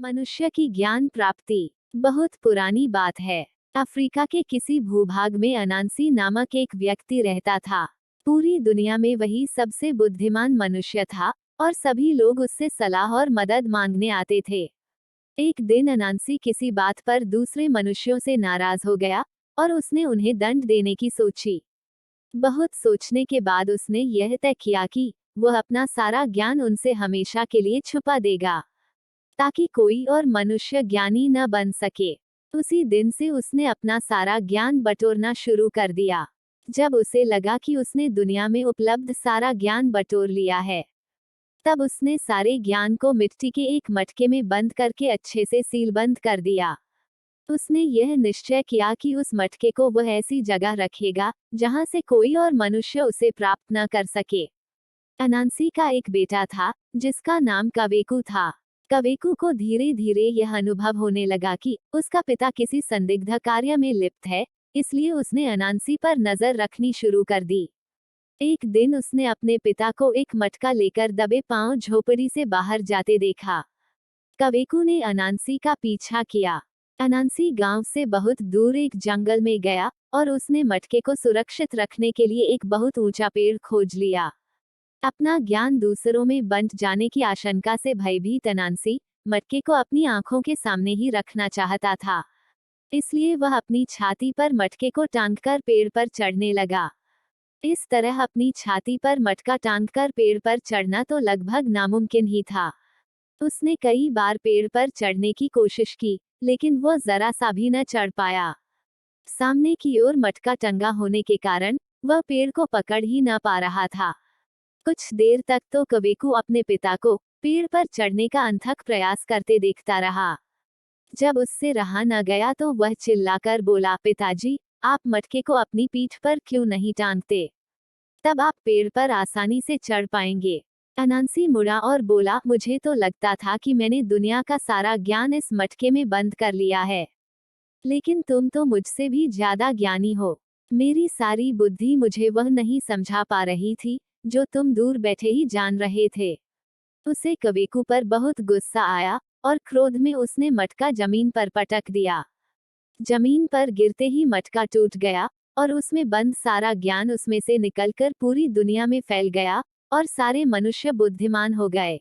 मनुष्य की ज्ञान प्राप्ति बहुत पुरानी बात है। अफ्रीका के किसी भूभाग में अनांसी नामक एक व्यक्ति रहता था। पूरी दुनिया में वही सबसे बुद्धिमान मनुष्य था और सभी लोग उससे सलाह और मदद मांगने आते थे। एक दिन अनांसी किसी बात पर दूसरे मनुष्यों से नाराज हो गया और उसने उन्हें दंड देने की सोची। बहुत सोचने के बाद उसने यह तय किया कि वह अपना सारा ज्ञान उनसे हमेशा के लिए छुपा देगा, ताकि कोई और मनुष्य ज्ञानी न बन सके। उसी दिन से उसने अपना सारा ज्ञान बटोरना शुरू कर दिया। जब उसे लगा कि उसने दुनिया में उपलब्ध सारा ज्ञान बटोर लिया है, तब उसने सारे ज्ञान को मिट्टी के एक मटके में बंद करके अच्छे से सीलबंद कर दिया। उसने यह निश्चय किया कि उस मटके को वह ऐसी जगह रखेगा जहां से कोई और मनुष्य उसे प्राप्त न कर सके। अनांसी का एक बेटा था जिसका नाम कवेकू था। कवेकू को धीरे धीरे यह अनुभव होने लगा कि उसका पिता किसी संदिग्ध कार्य में लिप्त है, इसलिए उसने अनांसी पर नजर रखनी शुरू कर दी। एक दिन उसने अपने पिता को एक मटका लेकर दबे पांव झोपड़ी से बाहर जाते देखा। कवेकू ने अनांसी का पीछा किया। अनांसी गांव से बहुत दूर एक जंगल में गया और उसने मटके को सुरक्षित रखने के लिए एक बहुत ऊंचा पेड़ खोज लिया। अपना ज्ञान दूसरों में बंट जाने की आशंका से भयभीत अनांसी मटके को अपनी आंखों के सामने ही रखना चाहता था। इसलिए वह अपनी छाती पर मटके को टांगकर पेड़ पर चढ़ने लगा। इस तरह अपनी छाती पर मटका टांगकर पेड़ पर चढ़ना तो लगभग नामुमकिन ही था। उसने कई बार पेड़ पर चढ़ने की कोशिश की, लेकिन वह जरा सा भी न चढ़ पाया। सामने की ओर मटका टंगा होने के कारण वह पेड़ को पकड़ ही न पा रहा था। कुछ देर तक तो कवेकू अपने पिता को पेड़ पर चढ़ने का अथक प्रयास करते देखता रहा। जब उससे रहा न गया तो वह चिल्लाकर बोला, पिताजी, आप मटके को अपनी पीठ पर क्यों नहीं टांगते? तब आप पेड़ पर आसानी से चढ़ पाएंगे। अनांसी मुड़ा और बोला, मुझे तो लगता था कि मैंने दुनिया का सारा ज्ञान इस मटके में बंद कर लिया है, लेकिन तुम तो मुझसे भी ज्यादा ज्ञानी हो। मेरी सारी बुद्धि मुझे वह नहीं समझा पा रही थी जो तुम दूर बैठे ही जान रहे थे। उसे कवेकू पर बहुत गुस्सा आया और क्रोध में उसने मटका जमीन पर पटक दिया। जमीन पर गिरते ही मटका टूट गया और उसमें बंद सारा ज्ञान उसमें से निकलकर पूरी दुनिया में फैल गया और सारे मनुष्य बुद्धिमान हो गए।